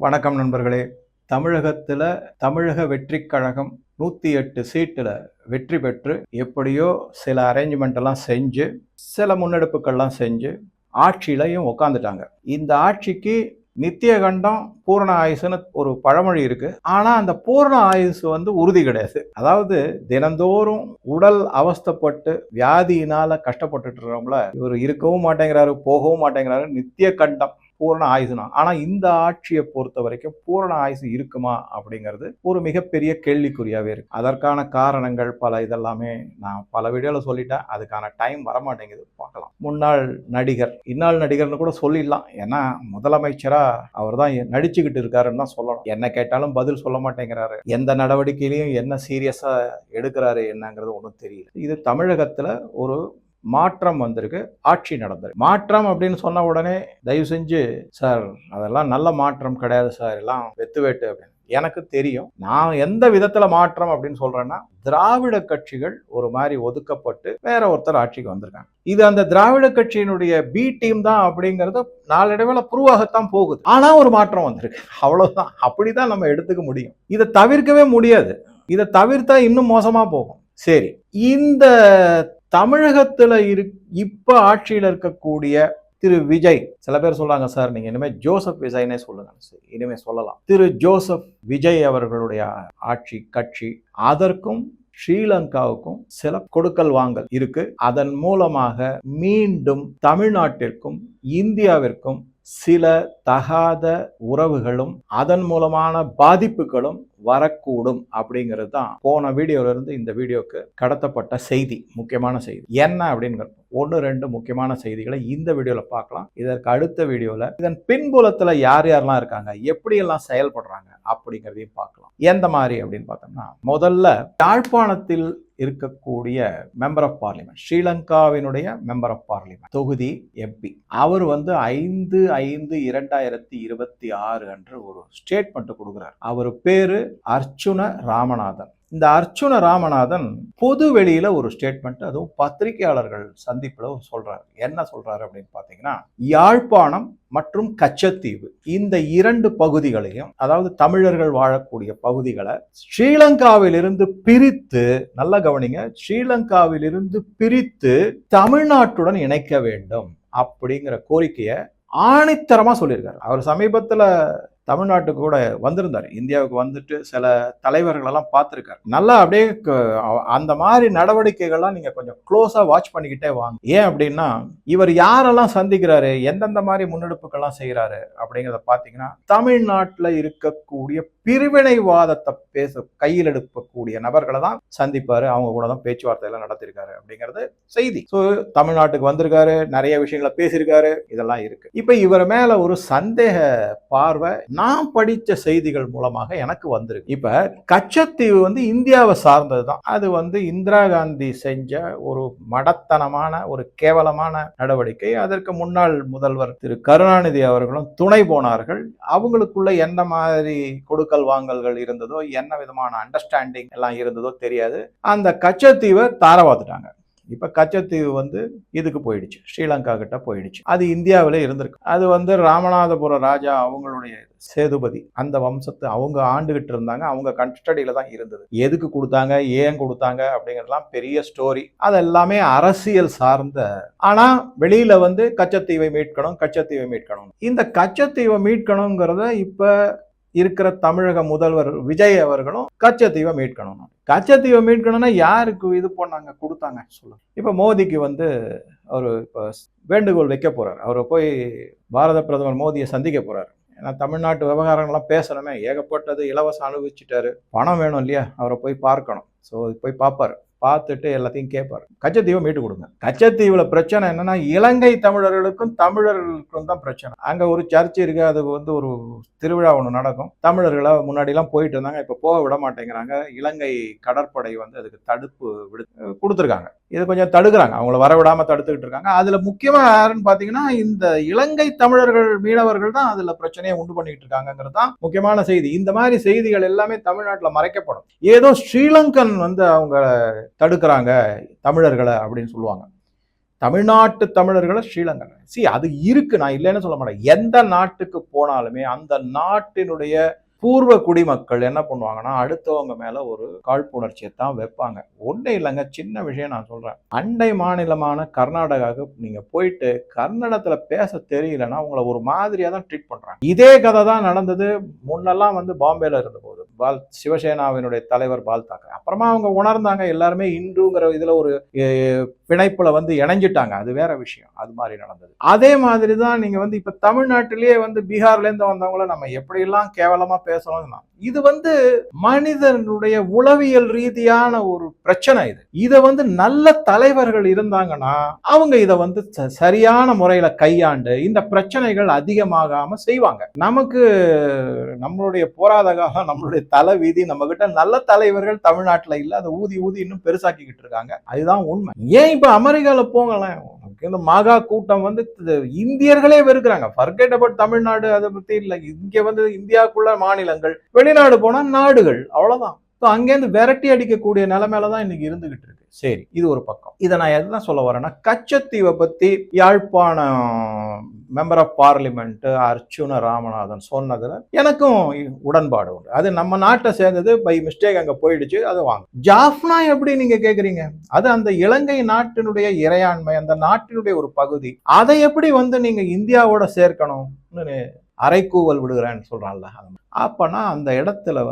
வணக்கம் நண்பர்களே. தமிழகத்தில் தமிழக வெற்றிக் கழகம் 108 சீட்டில் வெற்றி பெற்று எப்படியோ சில அரேஞ்ச்மெண்ட் எல்லாம் செஞ்சு சில முன்னெடுப்புகள்லாம் செஞ்சு ஆட்சியிலையும் உட்காந்துட்டாங்க. இந்த ஆட்சிக்கு நித்திய கண்டம் பூரண ஆயுசுன்னு ஒரு பழமொழி இருக்கு. ஆனா அந்த பூரண ஆயுசு உறுதி கிடையாது. அதாவது தினந்தோறும் உடல் அவஸ்தைப்பட்டு வியாதியினால கஷ்டப்பட்டுட்டு இருக்கிறவங்கள இவர் இருக்கவும் மாட்டேங்கிறாரு, போகவும் மாட்டேங்கிறாரு. நித்திய கண்டம் பூரண ஆயுசுனா. ஆனா இந்த ஆட்சியை பொறுத்த வரைக்கும் பூரண ஆயுசு இருக்குமா அப்படிங்கிறது ஒரு மிகப்பெரிய கேள்விக்குறியாவே இருக்கு. அதற்கான காரணங்கள் பல. இதெல்லாமே நான் பல வீடியோல சொல்லிட்டேன். அதுக்கான டைம் வரமாட்டேங்குது. பார்க்கலாம். முன்னாள் நடிகர், இன்னாள் நடிகர்னு கூட சொல்லிடலாம். ஏன்னா முதலமைச்சரா அவர் தான் நடிச்சுக்கிட்டு இருக்காருன்னு தான் சொல்லணும். என்ன கேட்டாலும் பதில் சொல்ல மாட்டேங்கிறாரு. எந்த நடவடிக்கையிலையும் என்ன சீரியஸா எடுக்கிறாரு என்னங்கிறது ஒன்றும் தெரியல. இது தமிழகத்துல ஒரு மாற்றம் வந்திருக்கு, ஆட்சி நடந்திருக்கு. மாற்றம் அப்படின்னு சொன்ன உடனே தயவு செஞ்சு சார் அதெல்லாம் நல்ல மாற்றம் கிடையாது சார், எல்லாம் வெத்துவேட்டு அப்படின்னு எனக்கு தெரியும். நான் எந்த விதத்துல மாற்றம் அப்படின்னு சொல்றேன்னா, திராவிட கட்சிகள் ஒரு மாதிரி ஒதுக்கப்பட்டு வேற ஒருத்தர் ஆட்சிக்கு வந்திருக்காங்க. இது அந்த திராவிட கட்சியினுடைய பி டீம் தான் அப்படிங்கறது நாளடைவில் ப்ரூவ் ஆகத்தான் போகுது. ஆனா ஒரு மாற்றம் வந்திருக்கு, அவ்வளவுதான். அப்படிதான் நம்ம எடுத்துக்க முடியும். இதை தவிர்க்கவே முடியாது. இதை தவிர்த்தா இன்னும் மோசமா போகும். சரி, இந்த தமிழகத்துல இப்ப ஆட்சியில் இருக்கக்கூடிய திரு விஜய், சில பேர் சொல்றாங்க சார் நீங்க இனிமே ஜோசப் விஜய்னே சொல்லுங்க. இனிமே சொல்லலாம். திரு ஜோசப் விஜய் அவர்களுடைய ஆட்சி கட்சி, அதற்கும் ஸ்ரீலங்காவுக்கும் சில கொடுக்கல் வாங்கல் இருக்கு. அதன் மூலமாக மீண்டும் தமிழ்நாட்டிற்கும் இந்தியாவிற்கும் சில தகாத உறவுகளும் அதன் மூலமான பாதிப்புகளும் வரக்கூடும் அப்படிங்கிறது தான் போன வீடியோல இருந்து இந்த வீடியோக்கு கடத்தப்பட்ட செய்தி, முக்கியமான செய்தி. என்ன அப்படிங்கிறது 1-2 முக்கியமான செய்திகளை இந்த வீடியோல பார்க்கலாம். இதற்கு அடுத்த வீடியோல இதன் பின்புலத்துல யார் யாரெல்லாம் இருக்காங்க, எப்படி எல்லாம் செயல்படுறாங்க அப்படிங்கிறதையும் பார்க்கலாம். எந்த மாதிரி அப்படின்னு பார்த்தோம்னா, முதல்ல யாழ்ப்பாணத்தில் இருக்கக்கூடிய மெம்பர் ஆஃப் பார்லிமெண்ட், ஸ்ரீலங்காவினுடைய மெம்பர் ஆஃப் பார்லிமெண்ட் தொகுதி எம்பி, அவர் 5/5/2026 அன்று ஒரு ஸ்டேட்மெண்ட் கொடுக்கிறார். அவர் பேரு அர்ச்சுன ராமநாதன். இந்த அர்ச்சுன ராமநாதன் பொது வெளியில ஒரு ஸ்டேட்மெண்ட், அதுவும் பத்திரிகையாளர்கள் சந்திப்புல சொல்றாரு. என்ன சொல்றாரு அப்படின்னு பாத்தீங்கன்னா, யாழ்ப்பாணம் மற்றும் கச்சத்தீவு இந்த 2 பகுதிகளையும், அதாவது தமிழர்கள் வாழக்கூடிய பகுதிகளை ஸ்ரீலங்காவில் இருந்து பிரித்து, நல்ல கவனிங்க, ஸ்ரீலங்காவில் இருந்து பிரித்து தமிழ்நாட்டுடன் இணைக்க வேண்டும் அப்படிங்கிற கோரிக்கையை ஆணித்தரமா சொல்லியிருக்காரு. அவர் சமீபத்துல தமிழ்நாட்டுக்கு கூட வந்திருந்தார். இந்தியாவுக்கு வந்துட்டு சில தலைவர்கள் எல்லாம் பார்த்திருக்காரு. நல்லா அப்படியே அந்த மாதிரி நடவடிக்கைகள்லாம் நீங்க கொஞ்சம் க்ளோஸா வாட்ச் பண்ணிக்கிட்டே வாங்க. ஏன் அப்படின்னா, இவர் யாரெல்லாம் சந்திக்கிறாரு, எந்தெந்த மாதிரி முன்னெடுப்புகள்லாம் செய்யறாரு அப்படிங்கிறத பாத்தீங்கன்னா, தமிழ்நாட்டில் இருக்கக்கூடிய பிரிவினைவாதத்தை கையில் எடுக்கக்கூடிய நபர்களை தான் சந்திப்பாரு. அவங்க கூட தான் பேச்சுவார்த்தை எல்லாம் நடத்திருக்காரு அப்படிங்கிறது செய்தி. ஸோ தமிழ்நாட்டுக்கு வந்திருக்காரு, நிறைய விஷயங்களை பேசியிருக்காரு, இதெல்லாம் இருக்கு. இப்ப இவர் மேல ஒரு சந்தேக பார்வை நான் படிச்ச செய்திகள் மூலமாக எனக்கு வந்திருக்கு. இப்ப கச்சத்தீவு இந்தியாவை சார்ந்தது தான். அது இந்திரா காந்தி செஞ்ச ஒரு மடத்தனமான ஒரு கேவலமான நடவடிக்கை. அதற்கு முன்னாள் முதல்வர் திரு கருணாநிதி அவர்களும் துணை போனார்கள். அவங்களுக்குள்ள எந்த மாதிரி கொடுக்கல் வாங்கல்கள் இருந்ததோ, என்ன விதமான அண்டர்ஸ்டாண்டிங் எல்லாம் இருந்ததோ தெரியாது. அந்த கச்சத்தீவை தாரவாத்துட்டாங்க. இப்ப கச்சத்தீவு இதுக்கு போயிடுச்சு, ஸ்ரீலங்கா கிட்ட போயிடுச்சு. அது இந்தியாவிலே இருந்திருக்கு. அது ராமநாதபுர ராஜா அவங்களுடைய சேதுபதி, அந்த வம்சத்தை அவங்க ஆண்டுகிட்டு இருந்தாங்க. அவங்க கஸ்டடியில தான் இருந்தது. எதுக்கு கொடுத்தாங்க, ஏன் கொடுத்தாங்க அப்படிங்கிறதுலாம் பெரிய ஸ்டோரி. அது எல்லாமே அரசியல் சார்ந்த. ஆனா வெளியில கச்சத்தீவை மீட்கணும், கச்சத்தீவை மீட்கணும். இந்த கச்சத்தீவை மீட்கணுங்கிறத இப்ப இருக்கிற தமிழக முதல்வர் விஜய் அவர்களும் கச்சத்தீவை மீட்கணும். கச்சத்தீவை மீட்கணும்னா யாருக்கு இது பண்ணாங்க, கொடுத்தாங்க சொல்லுங்க. இப்ப மோடிக்கு அவரு இப்ப வேண்டுகோள் வைக்க போறாரு. அவரை போய் பாரத பிரதமர் மோடியை சந்திக்க போறாரு. ஏன்னா தமிழ்நாட்டு விவகாரங்கள்லாம் பேசணுமே, ஏகப்பட்டது இலவசம் அனுபவிச்சுட்டாரு. பணம் வேணும் இல்லையா, அவரை போய் பார்க்கணும். ஸோ போய் பார்ப்பாரு, பார்த்துட்டு எல்லாத்தையும் கேட்பாரு, கச்சத்தீவை மீட்டு கொடுங்க. கச்சத்தீவுல பிரச்சனை என்னன்னா, இலங்கை தமிழர்களுக்கும் தமிழர்களுக்கும் தான் பிரச்சனை. அங்க ஒரு சர்ச் இருக்கு, அது ஒரு திருவிழா ஒன்று நடக்கும். தமிழர்களை முன்னாடி எல்லாம் போயிட்டு இருந்தாங்க, இப்ப போக விட மாட்டேங்கிறாங்க. இலங்கை கடற்படை அதுக்கு தடுப்பு கொடுத்துருக்காங்க. இது கொஞ்சம் தடுக்கிறாங்க, அவங்கள வரவிடாம தடுத்துக்கிட்டு இருக்காங்க. அதுல முக்கியமா யாருன்னு பாத்தீங்கன்னா, இந்த இலங்கை தமிழர்கள் மீனவர்கள் தான் அதுல பிரச்சனையை உண்டு பண்ணிட்டு இருக்காங்கிறது தான் முக்கியமான செய்தி. இந்த மாதிரி செய்திகள் எல்லாமே தமிழ்நாட்டில் மறைக்கப்படும். ஏதோ ஸ்ரீலங்கன் அவங்க தடுக்கிறாங்க தமிழர்களை அப்படின்னு சொல்லுவாங்க. தமிழ்நாட்டு தமிழர்களை ஸ்ரீலங்கா அது இருக்கு, நான் இல்லைன்னு சொல்ல மாட்டேன். எந்த நாட்டுக்கு போனாலுமே அந்த நாட்டினுடைய பூர்வ குடிமக்கள் என்ன பண்ணுவாங்கன்னா அடுத்தவங்க மேல ஒரு காழ்ப்புணர்ச்சியை தான் வைப்பாங்க. ஒன்றும் இல்லைங்க, சின்ன விஷயம் நான் சொல்றேன். அண்டை மாநிலமான கர்நாடகாவுக்கு நீங்க போயிட்டு கன்னடத்துல பேச தெரியலன்னா உங்களை ஒரு மாதிரியா தான் ட்ரீட் பண்றாங்க. இதே கதை தான் நடந்தது முன்னெல்லாம் பாம்பேல இருந்த போது சிவசேனாவினுடைய தலைவர் பால் தாக்கரே. அப்புறமா அவங்க உணர்ந்தாங்க, எல்லாருமே இந்துங்கிற இதுல ஒரு பிணைப்புல இணைஞ்சிட்டாங்க, அது வேற விஷயம். அது மாதிரி நடந்தது. அதே மாதிரி தான் நீங்க இப்ப தமிழ்நாட்டிலேயே பீகார்ல இருந்து வந்தவங்கள நம்ம எப்படி எல்லாம் கேவலமா பேசணும். இது மனிதனுடைய உளவியல் ரீதியான ஒரு பிரச்சனை. இத நல்ல தலைவர்கள் இருந்தாங்கன்னா அவங்க இத சரியான முறையில கையாண்டு இந்த பிரச்சனைகள் அதிகமாகாம செய்வாங்க. நமக்கு நம்மளுடைய போராத காலம், நம்மளுடைய தலை வீதி, நம்ம கிட்ட நல்ல தலைவர்கள் தமிழ்நாட்டுல இல்ல. அதை ஊதி ஊதி இன்னும் பெருசாக்கிக்கிட்டு இருக்காங்க. அதுதான் உண்மை. ஏன் இப்ப அமெரிக்கால போங்களேன், இந்த மாகா கூட்டம் இந்தியர்களே வெறுக்கிறாங்க. ஃபர்கெட் அபவுட் தமிழ்நாடு, அதை பத்தி இல்ல. இங்க இந்தியாவுக்குள்ள மாநிலங்கள், வெளிநாடு போனா நாடுகள், அவ்வளவுதான். அங்கேருந்து விரட்டி அடிக்கக்கூடிய நிலைமையில இன்னைக்கு இருந்துகிட்டு இருக்கு. சரி, இது ஒரு பக்கம். இதை நான் எதுதான் சொல்ல வரேன்னா, கச்சத்தீவை பத்தி Yazhpanam member of parliament Archuna Ramanathan சொன்னதுல எனக்கும் உடன்பாடு உண்டு. அது நம்ம நாட்டை சேர்ந்தது, பை மிஸ்டேக் அங்க போயிடுச்சு, அதை வாங்க. ஜாஃப்னா எப்படி நீங்க கேக்குறீங்க? அது அந்த இலங்கை நாட்டினுடைய இறையாண்மை, அந்த நாட்டினுடைய ஒரு பகுதி. அதை எப்படி நீங்க இந்தியாவோட சேர்க்கணும்னு அரைக்கூவல் விடுகிறேன்னு சொல்றான்ல. அப்பனா அந்த இடத்துல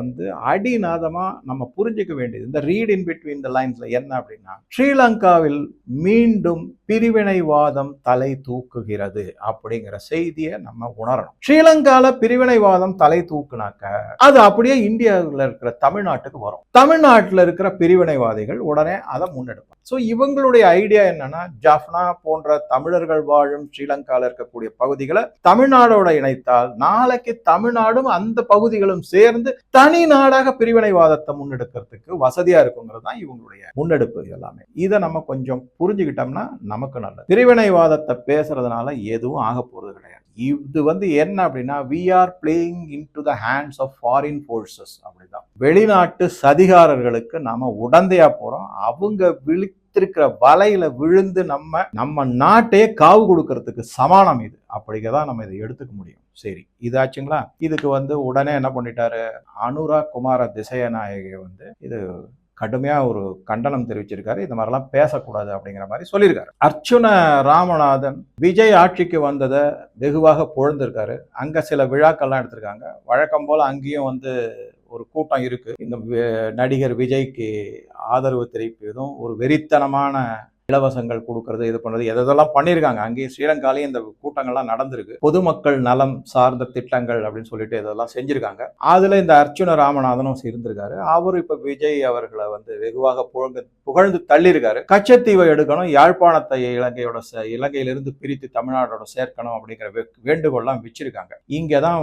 அடிநாதமா நம்ம புரிஞ்சுக்க வேண்டியது, இந்த ரீட் இன் பிட்வீன் த லைன்ஸ்ல என்ன அப்படின்னா, ஸ்ரீலங்காவில் மீண்டும் பிரிவினைவாதம் தலை தூக்குகிறது அப்படிங்கிற செய்தியை நம்ம உணரணும். ஸ்ரீலங்கால பிரிவினைவாதம் தலை தூக்குனாக்க அது அப்படியே இந்தியாவில் இருக்கிற தமிழ்நாட்டுக்கு வரும். தமிழ்நாட்டில் இருக்கிற பிரிவினைவாதிகள் உடனே அதை முன்னெடுப்பாங்க. ஸோ இவங்களுடைய ஐடியா என்னன்னா, ஜாஃப்னா போன்ற தமிழர்கள் வாழும் ஸ்ரீலங்கால இருக்கக்கூடிய பகுதிகளை தமிழ்நாடோட இணைத்தால் நாளைக்கு தமிழ்நாடும் அந்த பகுதிகளும் சேர்ந்து தனி நாடாக பிரிவினைவாதத்தை முன்னெடுக்கிறதுக்கு வசதியா இருக்குங்கிறது தான் இவங்களுடைய முன்னெடுப்பு. எல்லாமே இதை நம்ம கொஞ்சம் புரிஞ்சுக்கிட்டோம்னா நமக்கு நல்லது. பிரிவினைவாதத்தை பேசுறதுனால எதுவும் ஆக போறது கிடையாது. இது என்ன அப்படின்னா, we are playing into the hands of foreign forces. அப்படிதான் வெளிநாட்டு சதிகாரர்களுக்கு நாம உடந்தையா போறோம். அவங்க விழித்திருக்கிற வலையில விழுந்து நம்ம நாட்டையே காவு கொடுக்கறதுக்கு சமானம் இது. அப்படிங்கதான் நம்ம இதை எடுத்துக்க முடியும். சரி, இதாச்சுங்களா? இதுக்கு உடனே என்ன பண்ணிட்டாரு, அனுராக் குமார திசைநாயகி இது கடுமையா ஒரு கண்டனம் தெரிவிச்சிருக்காரு. இந்த மாதிரிலாம் பேசக்கூடாது அப்படிங்கிற மாதிரி சொல்லியிருக்காரு. அர்ச்சுன ராமநாதன் விஜய் ஆட்சிக்கு வந்ததை வெகுவாக புகழ்ந்திருக்காரு. அங்க சில விழாக்கள்லாம் எடுத்திருக்காங்க. வழக்கம் போல அங்கேயும் ஒரு கூட்டம் இருக்கு. இந்த நடிகர் விஜய்க்கு ஆதரவு தெரிவிப்பதும், ஒரு வெறித்தனமான இலவசங்கள் கொடுக்கறது, இது பண்றது, எதெல்லாம் பண்ணியிருக்காங்க. அங்கேயும் ஸ்ரீலங்காலையும் இந்த கூட்டங்கள்லாம் நடந்திருக்கு. பொதுமக்கள் நலம் சார்ந்த திட்டங்கள் அப்படின்னு சொல்லிட்டு இதெல்லாம் செஞ்சிருக்காங்க. அதுல இந்த அர்ச்சுன ராமநாதனும் இருந்திருக்காரு. அவரு இப்ப விஜய் அவர்களை வெகுவாக புகழ்ந்து தள்ளியிருக்காரு. கச்சத்தீவை எடுக்கணும், யாழ்ப்பாணத்தை இலங்கையிலிருந்து பிரித்து தமிழ்நாடோட சேர்க்கணும் அப்படிங்கிற வேண்டுகோள்லாம் வச்சிருக்காங்க. இங்கதான்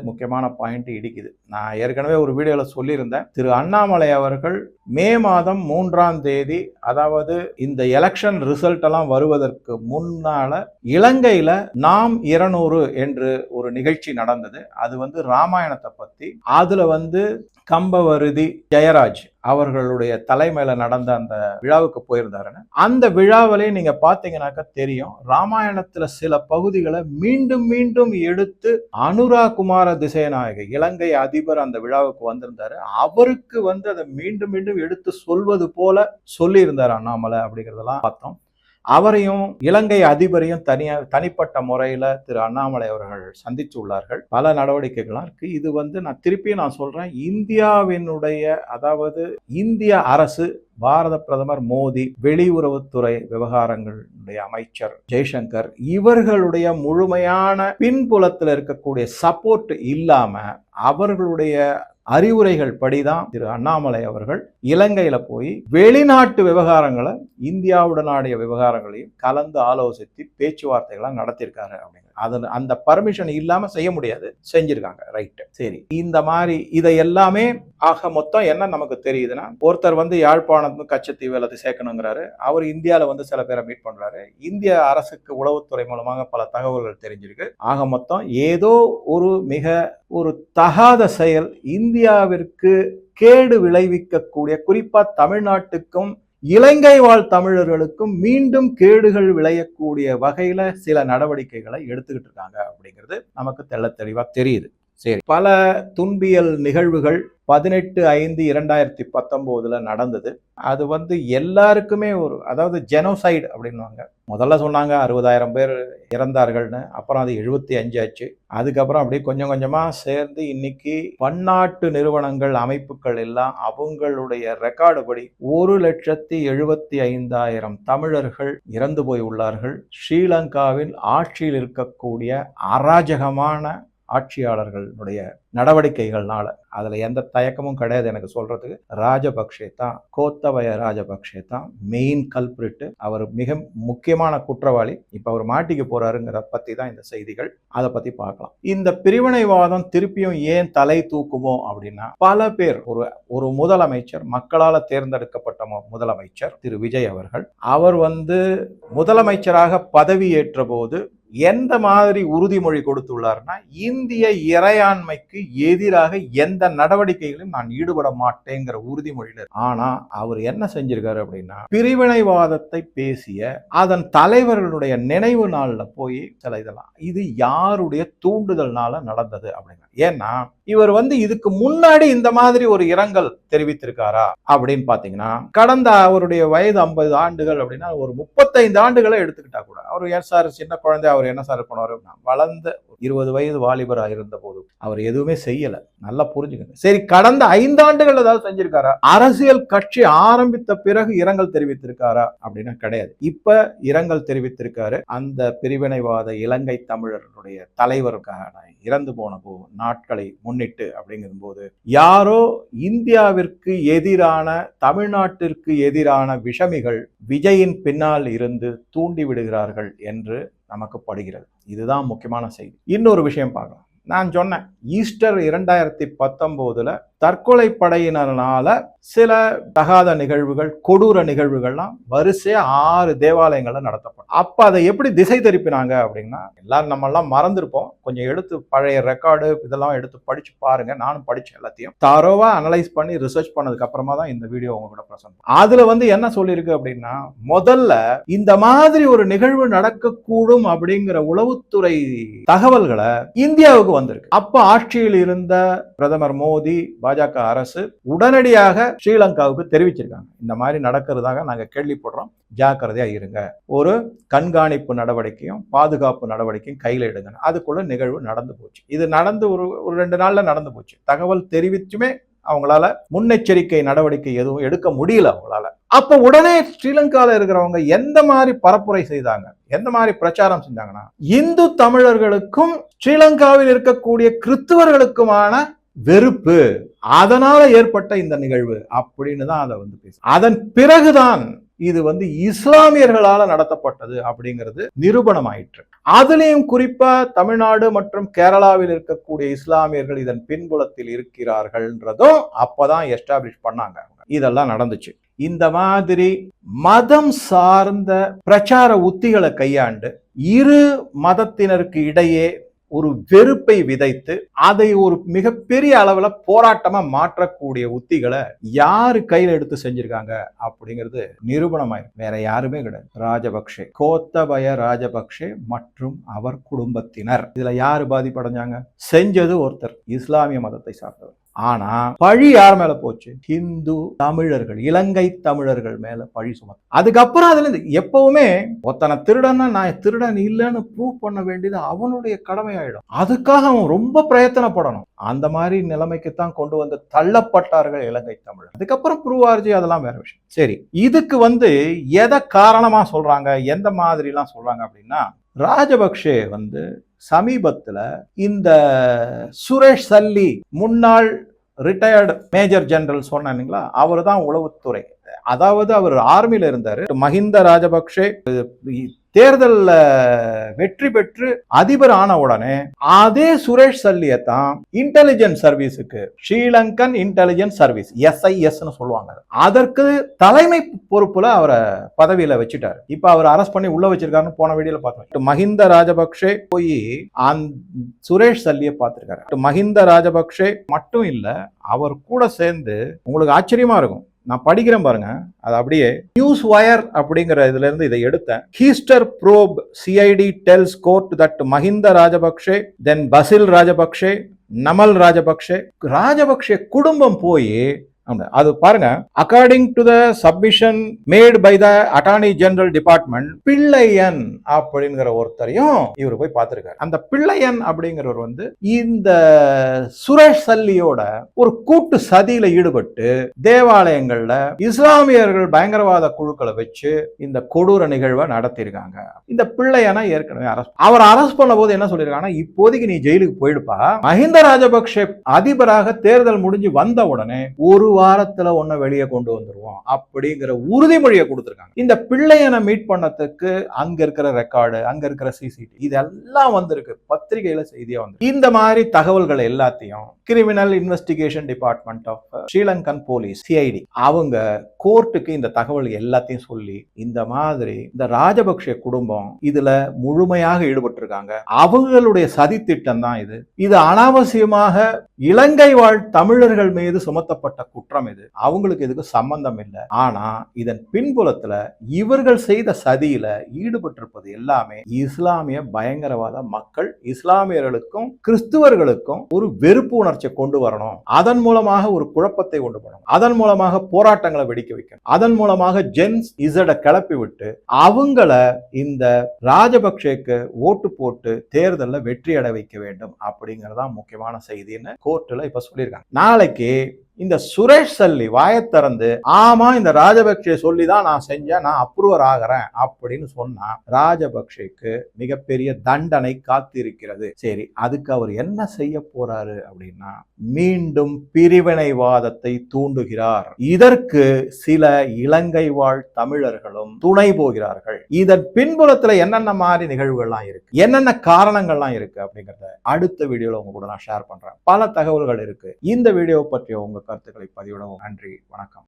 முக்கியமான பாயிண்ட் இடிக்குது. நான் ஏற்கனவே ஒரு வீடியோல சொல்லியிருந்தேன், திரு அண்ணாமலை அவர்கள் மே மாதம் 3ஆம் தேதி, அதாவது இந்த எலெக்ஷன் ரிசல்ட் எல்லாம் வருவதற்கு முன்னால இலங்கையில நாம் 200 என்று ஒரு நிகழ்ச்சி நடந்தது. அது ராமாயணத்தை பத்தி. அதுல கம்பவருதி ஜெயராஜ் அவர்களுடைய தலைமையில நடந்த அந்த விழாவுக்கு போயிருந்தாருன்னு. அந்த விழாவிலே நீங்க பாத்தீங்கன்னாக்கா தெரியும், ராமாயணத்துல சில பகுதிகளை மீண்டும் மீண்டும் எடுத்து அனுராக் குமார திசைநாயகி இலங்கை அதிபர் அந்த விழாவுக்கு வந்திருந்தாரு. அவருக்கு அதை மீண்டும் மீண்டும் எடுத்து சொல்வது போல சொல்லி இருந்தாரு அண்ணாமலை அப்படிங்கிறதெல்லாம் பார்த்தோம். அவரையும் இலங்கை அதிபரையும் தனிப்பட்ட முறையில திரு அண்ணாமலை அவர்கள் சந்திச்சு உள்ளார்கள். பல நடவடிக்கைகள்லாம் இருக்கு. இது நான் திருப்பியும் சொல்றேன், இந்தியாவினுடைய, அதாவது இந்திய அரசு, பாரத பிரதமர் மோடி, வெளியுறவுத்துறை விவகாரங்களுடைய அமைச்சர் ஜெய்சங்கர், இவர்களுடைய முழுமையான பின்புலத்தில் இருக்கக்கூடிய சப்போர்ட் இல்லாம அவர்களுடைய அறிவுரைகள் படிதான் திரு அண்ணாமலை அவர்கள் இலங்கையில போய் வெளிநாட்டு விவகாரங்களை இந்தியாவுடனாடைய விவகாரங்களையும் கலந்து ஆலோசித்து பேச்சுவார்த்தைகளாம் நடத்தியிருக்காரு அப்படிங்க. அந்த பர்மிஷன் இல்லாம செய்ய முடியாது, செஞ்சிருக்காங்க. ரைட், சரி. இந்த மாதிரி இதை எல்லாமே ஆக மொத்தம் என்ன நமக்கு தெரியுதுன்னா, ஒருத்தர் யாழ்ப்பாணத்து கச்சத்தீவு எல்லாத்தையும் சேர்க்கணுங்கிறாரு. அவர் இந்தியாவில சில பேரை மீட் பண்றாரு. இந்திய அரசுக்கு உளவுத்துறை மூலமாக பல தகவல்கள் தெரிஞ்சிருக்கு. ஆக மொத்தம் ஏதோ ஒரு தகாத செயல் இந்தியாவிற்கு கேடு விளைவிக்கக்கூடிய, குறிப்பா தமிழ்நாட்டுக்கும் இலங்கை வாழ் தமிழர்களுக்கும் மீண்டும் கேடுகள் விளையக்கூடிய வகையில சில நடவடிக்கைகளை எடுத்துக்கிட்டு இருக்காங்க அப்படிங்கிறது நமக்கு தெளிவா தெரியுது. சரி, பல துன்பியல் நிகழ்வுகள் 18/5/2019 நடந்தது. அது எல்லாருக்குமே அதாவது ஜெனோசைடு அப்படின்வாங்க. முதல்ல சொன்னாங்க 60,000 பேர் இறந்தார்கள்னு, அப்புறம் அது 75 ஆச்சு. அதுக்கப்புறம் அப்படியே கொஞ்சம் கொஞ்சமா சேர்ந்து இன்னைக்கு பன்னாட்டு நிறுவனங்கள், அமைப்புகள் எல்லாம் அவங்களுடைய ரெக்கார்டு படி 1,75,000 தமிழர்கள் இறந்து போய் உள்ளார்கள். ஸ்ரீலங்காவில் ஆட்சியில் இருக்கக்கூடிய அராஜகமான ஆட்சியாளர்களுடைய நடவடிக்கைகள்னால. அதுல எந்த தயக்கமும் கிடையாது எனக்கு சொல்றதுக்கு. ராஜபக்சே தான், கோத்தபய ராஜபக்சே தான் மெயின் கல்பிரிட். அவர் மிக முக்கியமான குற்றவாளி. இப்ப அவர் மாட்டிக்க போறாருங்கிற பத்தி தான் இந்த செய்திகள். அதை பத்தி பார்க்கலாம். இந்த பிரிவினைவாதம் திருப்பியும் ஏன் தலை தூக்குமோ அப்படின்னா, பல பேர் ஒரு முதலமைச்சர், மக்களால் தேர்ந்தெடுக்கப்பட்ட முதலமைச்சர் திரு விஜய் அவர்கள், அவர் முதலமைச்சராக பதவியேற்ற போது எந்த மாதிரி உறுதிமொழி கொடுத்துள்ளார்னா, இந்திய இறையாண்மைக்கு எதிராக எந்த நடவடிக்கைகளையும் நான் ஈடுபட மாட்டேங்கிற உறுதிமொழியில். ஆனா அவர் என்ன செஞ்சிருக்காரு அப்படின்னா, பிரிவினைவாதத்தை பேசிய அதன் தலைவர்களுடைய நினைவு நாள்ல போய் சில இதெல்லாம், இது யாருடைய தூண்டுதல்னால நடந்தது அப்படின்னா, ஏன்னா இவர் இதுக்கு முன்னாடி இந்த மாதிரி ஒரு இரங்கல் தெரிவித்திருக்காரா அப்படின்னு பாத்தீங்கன்னா, கடந்த அவருடைய வயது 50 ஆண்டுகள் அப்படின்னா, ஒரு 35 ஆண்டுகளை எடுத்துக்கிட்டா கூட, அவர் ஏன் சார் சின்ன குழந்தை, அவர் என்ன சார் பண்ணுவாரு, வளர்ந்த 20 வயது வாலிபராக இருந்த போது அவர் எதுவுமே செய்யல. நல்லா புரிஞ்சுக்கங்க. சரி, கடந்த 5 ஆண்டுகள் ஏதாவது செஞ்சிருக்காரா? அரசியல் கட்சி ஆரம்பித்த பிறகு இரங்கல் தெரிவித்திருக்காரா அப்படின்னா கிடையாது. இப்ப இரங்கல் தெரிவித்திருக்காரு. அந்த பிரிவினைவாத இலங்கை தமிழர்களுடைய தலைவருக்கான இறந்து போன நாட்களை முன்னிட்டு அப்படிங்கிற போது, யாரோ இந்தியாவிற்கு எதிரான, தமிழ்நாட்டிற்கு எதிரான விஷமிகள் விஜயின் பின்னால் இருந்து தூண்டி விடுகிறார்கள் என்று நமக்கு படுகிறது. இதுதான் முக்கியமான செய்தி. இன்னொரு விஷயம் பார்க்கலாம். நான் சொன்னேன், ஈஸ்டர் 2019 தற்கொலை படையினரால சில தகாத நிகழ்வுகள், கொடூர நிகழ்வுகள்லாம் வரிசையா 6 தேவாலயங்கள்ல நடத்தப்படும். அப்ப அதை எப்படி திசை திருப்பினாங்க அப்படின்னா, எல்லாரும் நம்ம எல்லாம் மறந்துருப்போம். கொஞ்சம் எடுத்து பழைய ரெக்கார்டு இதெல்லாம் எடுத்து படிச்சு பாருங்க. நானும் படிச்சேன். எல்லாத்தையும் தரோவா அனலைஸ் பண்ணி ரிசர்ச் பண்ணதுக்கு அப்புறமா தான் இந்த வீடியோ உங்க கூட பிரசன்ட். அதுல என்ன சொல்லியிருக்கு அப்படின்னா, முதல்ல இந்த மாதிரி ஒரு நிகழ்வு நடக்கக்கூடும் அப்படிங்கிற உளவுத்துறை தகவல்களை இந்தியாவுக்கு வந்திருக்கு. அப்ப ஆட்சியில் இருந்த பிரதமர் மோடி, பாஜக அரசு உடனடியாக ஸ்ரீலங்காவுக்கு தெரிவிச்சிருக்காங்க, இந்த மாதிரி நடக்கிறதாக நாங்க கேள்விப்படுறோம், ஜாக்கிரதையா இருங்க, ஒரு கண்காணிப்பு நடவடிக்கையும் பாதுகாப்பு நடவடிக்கையும் கையில எடுங்க. அதுக்குள்ள நிகழ்வு நடந்து போச்சு. இது நடந்து ஒரு 2 நாள்ல நடந்து போச்சு. தகவல் தெரிவிச்சுமே அவங்களால முன்னெச்சரிக்கை நடவடிக்கை எதுவும் எடுக்க முடியல அவங்களால. அப்ப உடனே ஸ்ரீலங்கால இருக்கிறவங்க எந்த மாதிரி பரப்புரை செய்தாங்க, எந்த மாதிரி பிரச்சாரம் செஞ்சாங்கன்னா, இந்து தமிழர்களுக்கும் ஸ்ரீலங்காவில் இருக்கக்கூடிய கிறிஸ்துவர்களுக்குமான வெறுப்பு, அதனால ஏற்பட்ட இந்த நிகழ்வு அப்படின்னு தான் அதை பேச. அதன் பிறகுதான் இது இஸ்லாமியர்களால நடத்தப்பட்டது அப்படிங்கிறது நிரூபணம் ஆயிற்று. அதுலயும் குறிப்பா தமிழ்நாடு மற்றும் கேரளாவில் இருக்கக்கூடிய இஸ்லாமியர்கள் இதன் பின்புலத்தில் இருக்கிறார்கள்ன்றதும் அப்பதான் எஸ்டாப்ளிஷ் பண்ணாங்க. இதெல்லாம் நடந்துச்சு. இந்த மாதிரி மதம் சார்ந்த பிரச்சார உத்திகளை கையாண்டு இரு மதத்தினருக்கு இடையே ஒரு வெறுப்பை விதைத்து அதை ஒரு மிகப்பெரிய அளவுல போராட்டமா மாற்றக்கூடிய உத்திகளை யாரு கையில எடுத்து செஞ்சிருக்காங்க அப்படிங்கிறது நிரூபணமாயிருக்கு. வேற யாருமே கிடையாது. ராஜபக்சே, கோத்தபய ராஜபக்சே மற்றும் அவர் குடும்பத்தினர். இதுல யாரு பாதிப்படைஞ்சாங்க? செஞ்சது ஒருத்தர், இஸ்லாமிய மதத்தை சார்ந்தவர். ஆனா பழி யார் மேல போச்சு? ஹிந்து தமிழர்கள், இலங்கை தமிழர்கள் மேல பழி சுமத்து. அதுக்கப்புறம் அதுல இருந்து எப்பவுமே ஒருத்தனை திருடன்னா, நான் திருடன் இல்லைன்னு ப்ரூவ் பண்ண வேண்டியது அவனுடைய கடமையாயிடும். அதுக்காக அவன் ரொம்ப பிரயத்தனப்படணும். அந்த மாதிரி நிலைமைக்குத்தான் கொண்டு வந்து தள்ளப்பட்டார்கள் இலங்கை தமிழர். அதுக்கப்புறம் ப்ரூவ் ஆர்ஜி, அதெல்லாம் வேற விஷயம். சரி, இதுக்கு எதை காரணமா சொல்றாங்க, எந்த மாதிரி எல்லாம் சொல்றாங்க அப்படின்னா, ராஜபக்சே சமீபத்துல இந்த சுரேஷ் சல்லி, முன்னாள் ரிட்டையர்டு மேஜர் ஜெனரல் சொன்னீங்களா, அவரு தான் உளவுத்துறை, அதாவது அவர் ஆர்மியில இருந்தாரு. மஹிந்த ராஜபக்சே தேர்தல்ல வெற்றி பெற்று அதிபர் ஆன உடனே அதே சுரேஷ் சல்லியத்தான் இன்டெலிஜென்ஸ் சர்வீஸுக்கு, ஸ்ரீலங்கன் இன்டெலிஜென்ஸ் சர்வீஸ், SIS சொல்லுவாங்க, அதற்கு தலைமை பொறுப்புல அவரை பதவியில வச்சுட்டாரு. இப்ப அவர் அரெஸ்ட் பண்ணி உள்ள வச்சிருக்காருன்னு போன வீடியோல பார்த்தோம். மஹிந்த ராஜபக்சே போய் சுரேஷ் சல்லிய பார்த்திருக்காரு. மஹிந்த ராஜபக்சே மட்டும் இல்ல, அவர் கூட சேர்ந்து, உங்களுக்கு ஆச்சரியமா இருக்கும், நான் படிக்கிறேன் பாருங்க, அது அப்படியே நியூஸ் வயர் அப்படிங்கிற இதுல இருந்து இதை எடுத்தேன். Easter probe CID tells court that Mahinda Rajapaksa then Basil Rajapaksa Namal Rajapaksa குடும்பம் போய் அது பாருங்க, according to the submission made by the attorney general department, Pillayan அப்படிங்கிற ஒருத்தரையும் இவர் போய் பார்த்திருக்காரு. அந்த பிள்ளையன் அப்படிங்கிறவர் வந்து இந்த சுரேஷ் சல்லியோட ஒரு கூட்டு சதியில ஈடுபட்டு தேவாலயங்கள்ல இஸ்லாமியர்கள் பயங்கரவாத குழுக்களை வச்சு இந்த கொடூர நிகழ்வை நடத்தியிருக்காங்க. இந்த பிள்ளையனை ஏற்கனவே அவர் அரெஸ்ட் பண்ண போது என்ன சொல்லியிருக்காங்கன்னா, இப்போதைக்கு நீ ஜெயிலுக்கு போயிடுப்பா, மஹிந்த ராஜபக்ஷே அதிபராக தேர்தல் முடிஞ்சு வந்த உடனே ஒரு வாரத்துல ஒன்ன வெளியே கொண்டு வந்துருவோம் அப்படிங்கிற உறுதிமொழியை கொடுத்திருக்காங்க. இந்த பிள்ளையனை மீட் பண்ணதுக்கு அங்க இருக்கிற ரெக்கார்டு, அங்க இருக்கிற சிசிடிவி இதெல்லாம் வந்திருக்கு, பத்திரிகையில செய்தியா வந்து. இந்த மாதிரி தகவல்கள் எல்லாத்தையும் criminal investigation department of Sri Lankan police CID அவங்க கோர்ட்டுக்கு இந்த தகவல் எல்லாத்தையும் சொல்லி, இந்த மாதிரி இந்த ராஜபக்ஷ குடும்பம் இதுல முழுமையாக ஈடுபட்டு இருக்காங்க, அவங்களுடைய சதி திட்டம் தான் இது, இது அனாவசியமாக இலங்கை வாழ் தமிழர்கள் மீது சுமத்தப்பட்ட குற்றம், இது அவங்களுக்கு இதுக்கு சம்பந்தம் இல்லை, ஆனா இதன் பின்புலத்துல இவர்கள் செய்த சதியில ஈடுபட்டிருப்பது எல்லாமே இஸ்லாமிய பயங்கரவாத மக்கள், இஸ்லாமியர்களுக்கும் கிறிஸ்துவர்களுக்கும் ஒரு வெறுப்பு உணர்ச்சியை கொண்டு வரணும், அதன் மூலமாக ஒரு குழப்பத்தை கொண்டு வரணும், அதன் மூலமாக போராட்டங்களை வெடிக்க வைக்கணும், அதன் மூலமாக ஜென்ஸ் இசட கிளப்பி விட்டு அவங்கள இந்த ராஜபக்ஷேக்கு ஓட்டு போட்டு தேர்தலில் வெற்றி அடை வைக்க வேண்டும் அப்படிங்கறதா முக்கியமான செய்தின்னு கோர்ட்ல இப்ப சொல்லியிருக்காங்க. நாளைக்கு இந்த சுரேஷ் சல்லி வாயை திறந்து ஆமா இந்த ராஜபக்சே சொல்லிதான் நான் செஞ்சேன், நான் அப்ரூவர் ஆகிறேன் அப்படின்னு சொன்னா ராஜபக்சேக்கு மிகப்பெரிய தண்டனை காத்திருக்கிறது. சரி, அதுக்கு அவர் என்ன செய்ய போறாரு அப்படின்னா, மீண்டும் பிரிவினைவாதத்தை தூண்டுகிறார். இதற்கு சில இலங்கை வாழ் தமிழர்களும் துணை போகிறார்கள். இதன் பின்புலத்துல என்னென்ன மாதிரி நிகழ்வுகள்லாம் இருக்கு, என்னென்ன காரணங்கள்லாம் இருக்கு அப்படிங்கறத அடுத்த வீடியோல உங்க கூட நான் ஷேர் பண்றேன். பல தகவல்கள் இருக்கு. இந்த வீடியோ பற்றிய உங்க கருத்துக்களை பதிவிடவும். நன்றி, வணக்கம்.